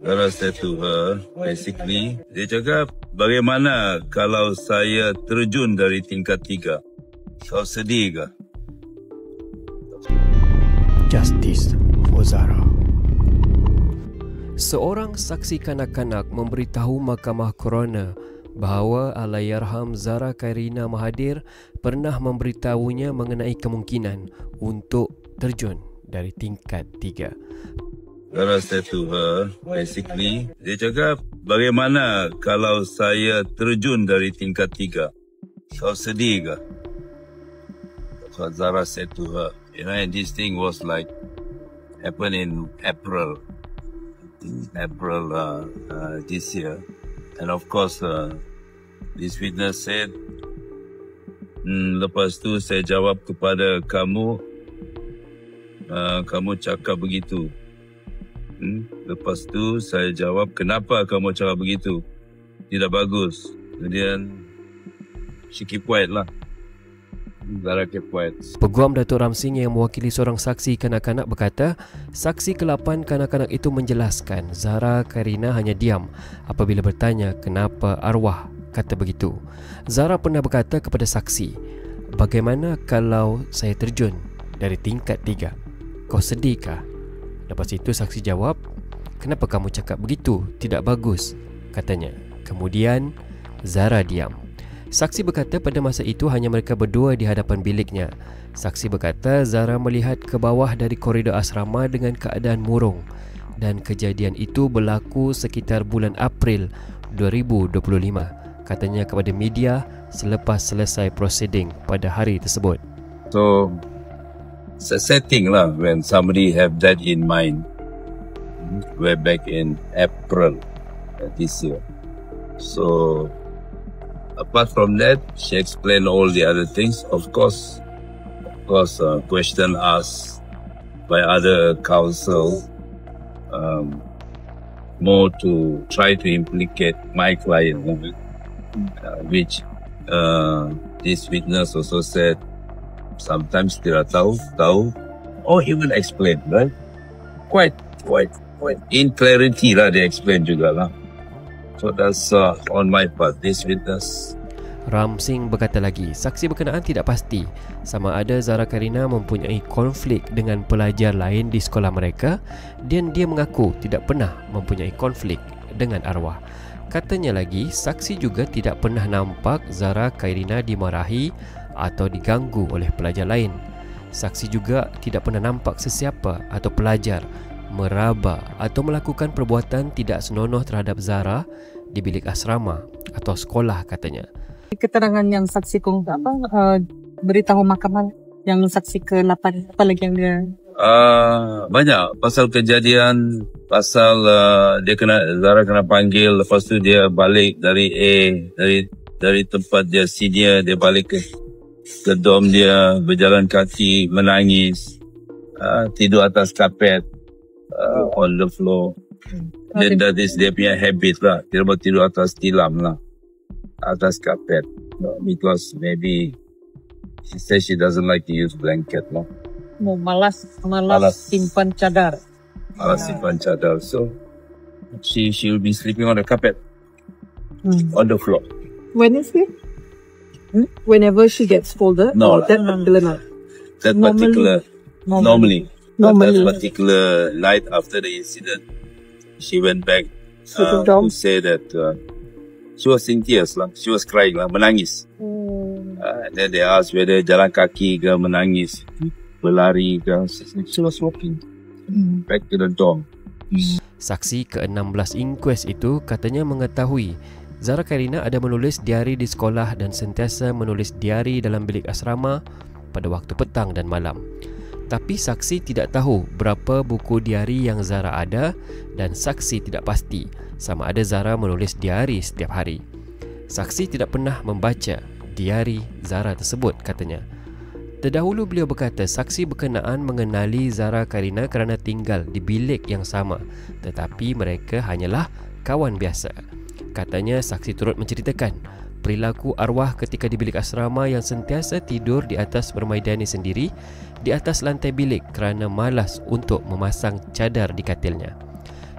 Zara said to her, basically, dia cakap, bagaimana kalau saya terjun dari tingkat 3? Kau sedih ke? Justice for Zara. Seorang saksi kanak-kanak memberitahu Mahkamah Coroner bahawa Allahyarham Zara Khairina Mahathir pernah memberitahunya mengenai kemungkinan untuk terjun dari tingkat 3. Zara said to her, basically, dia cakap, bagaimana kalau saya terjun dari tingkat 3? Kau sedih ke? That's what Zara said to her. And this thing was like, happened in April this year. And of course, this witness said, lepas tu saya jawab kepada kamu, kamu cakap begitu. Lepas tu saya jawab, kenapa kamu cakap begitu? Tidak bagus. Kemudian, she keep quiet lah. Zara keep quiet. Peguam Datuk Ramsing yang mewakili seorang saksi kanak-kanak berkata, saksi ke-8 kanak-kanak itu menjelaskan Zara Khairina hanya diam apabila bertanya kenapa arwah kata begitu. Zara pernah berkata kepada saksi, bagaimana kalau saya terjun dari tingkat 3? Kau sedih kah? Lepas itu saksi jawab, kenapa kamu cakap begitu? Tidak bagus, katanya. Kemudian Zara diam. Saksi berkata pada masa itu hanya mereka berdua di hadapan biliknya. Saksi berkata Zara melihat ke bawah dari koridor asrama dengan keadaan murung dan kejadian itu berlaku sekitar bulan April 2025, katanya kepada media selepas selesai prosiding pada hari tersebut. So, it's a setting lah when somebody have that in mind. Way back in April this year. So, apart from that, she explained all the other things. Of course, question asked by other counsel, more to try to implicate my client, which this witness also said sometimes tidak tahu, or even explain, right? Quite in clarity lah, they explain juga lah. So that's on my part, this witness. Ramsing berkata lagi, saksi berkenaan tidak pasti sama ada Zara Khairina mempunyai konflik dengan pelajar lain di sekolah mereka dan dia mengaku tidak pernah mempunyai konflik dengan arwah. Katanya lagi, saksi juga tidak pernah nampak Zara Khairina dimarahi atau diganggu oleh pelajar lain. Saksi juga tidak pernah nampak sesiapa atau pelajar meraba atau melakukan perbuatan tidak senonoh terhadap Zara di bilik asrama atau sekolah, katanya. Keterangan yang saksi beritahu mahkamah yang saksi ke-8, apa lagi yang dia? Banyak pasal kejadian, pasal Zara kena panggil, lepas tu dia balik dari dari tempat dia senior, dia balik ke dom dia, berjalan kaki, menangis, tidur atas kapet. On the floor. Then that is dia punya habit lah. Dia boleh tidur atas tilam lah, atas kapet. Because maybe she says she doesn't like to use blanket lah. Malas simpan cadar. Simpan cadar. So she will be sleeping on the carpet, on the floor. When is it? Whenever she gets scolded? No, that particular night. Normally. That particular night after the incident, she went back to say that she was in tears lah. She was crying lah, menangis. And then they asked whether jalan kaki ke, menangis, berlari ke. She was walking back to the dorm. Saksi ke-16 inkuest itu katanya mengetahui Zara Khairina ada menulis diari di sekolah dan sentiasa menulis diari dalam bilik asrama pada waktu petang dan malam. Tapi saksi tidak tahu berapa buku diari yang Zara ada dan saksi tidak pasti sama ada Zara menulis diari setiap hari. Saksi tidak pernah membaca diari Zara tersebut, katanya. Terdahulu beliau berkata saksi berkenaan mengenali Zara Khairina kerana tinggal di bilik yang sama, tetapi mereka hanyalah kawan biasa. Katanya saksi turut menceritakan perilaku arwah ketika di bilik asrama yang sentiasa tidur di atas permaidani sendiri di atas lantai bilik kerana malas untuk memasang cadar di katilnya.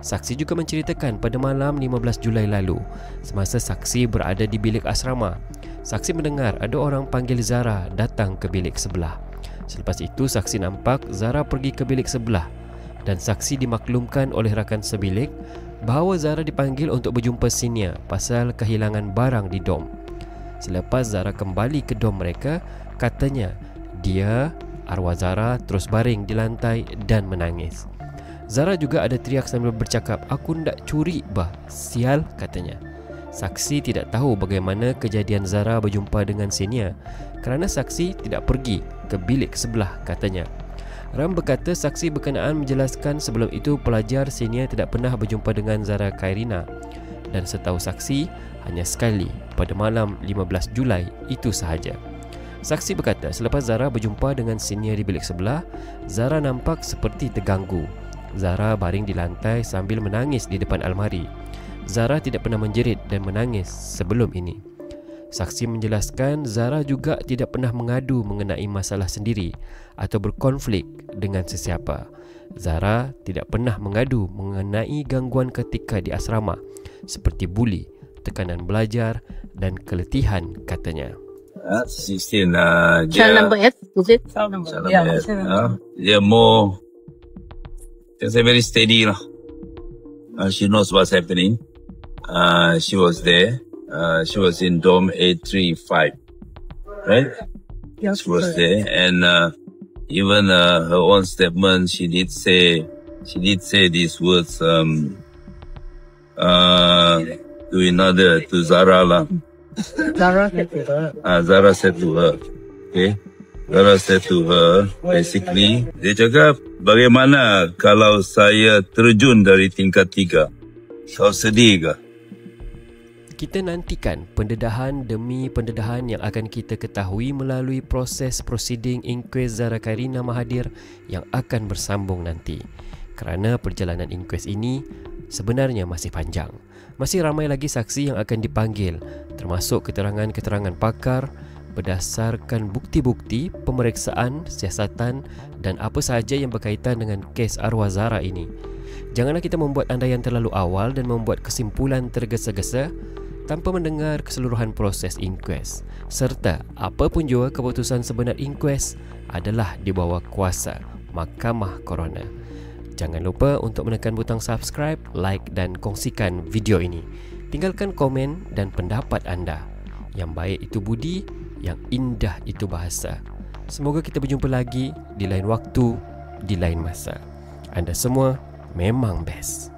Saksi juga menceritakan pada malam 15 Julai lalu, semasa saksi berada di bilik asrama, saksi mendengar ada orang panggil Zara datang ke bilik sebelah. Selepas itu, saksi nampak Zara pergi ke bilik sebelah dan saksi dimaklumkan oleh rakan sebilik bahawa Zara dipanggil untuk berjumpa senior pasal kehilangan barang di dom. Selepas Zara kembali ke dom mereka, katanya dia, arwah Zara, terus baring di lantai dan menangis. Zara juga ada teriak sambil bercakap, "Aku ndak curi bah, sial," katanya. Saksi tidak tahu bagaimana kejadian Zara berjumpa dengan senior kerana saksi tidak pergi ke bilik sebelah, katanya. Ram berkata saksi berkenaan menjelaskan sebelum itu pelajar senior tidak pernah berjumpa dengan Zara Khairina dan setahu saksi hanya sekali pada malam 15 Julai itu sahaja. Saksi berkata selepas Zara berjumpa dengan senior di bilik sebelah, Zara nampak seperti terganggu. Zara baring di lantai sambil menangis di depan almari. Zara tidak pernah menjerit dan menangis sebelum ini. Saksi menjelaskan Zara juga tidak pernah mengadu mengenai masalah sendiri atau berkonflik dengan sesiapa. Zara tidak pernah mengadu mengenai gangguan ketika di asrama seperti buli, tekanan belajar dan keletihan, katanya. 16 Cell number 8, is it? dia more, it's very steady lah. She knows what's happening. She was there. She was in dorm 835, right? Yes, She was there, and even her own statement, she did say these words to Zara lah. Zara said to her, okay. Zara said to her, basically, dia cakap, bagaimana kalau saya terjun dari tingkat 3? Kau sedih ke? Kita nantikan pendedahan demi pendedahan yang akan kita ketahui melalui proses prosiding inquest Zara Khairina Mahathir yang akan bersambung nanti. Kerana perjalanan inquest ini sebenarnya masih panjang. Masih ramai lagi saksi yang akan dipanggil, termasuk keterangan-keterangan pakar berdasarkan bukti-bukti, pemeriksaan, siasatan dan apa sahaja yang berkaitan dengan kes arwah Zara ini. Janganlah kita membuat andaian terlalu awal dan membuat kesimpulan tergesa-gesa tanpa mendengar keseluruhan proses inquest. Serta apapun jua keputusan sebenar inquest adalah di bawah kuasa Mahkamah Coroner. Jangan lupa untuk menekan butang subscribe, like dan kongsikan video ini. Tinggalkan komen dan pendapat anda. Yang baik itu budi, yang indah itu bahasa. Semoga kita berjumpa lagi di lain waktu, di lain masa. Anda semua memang best.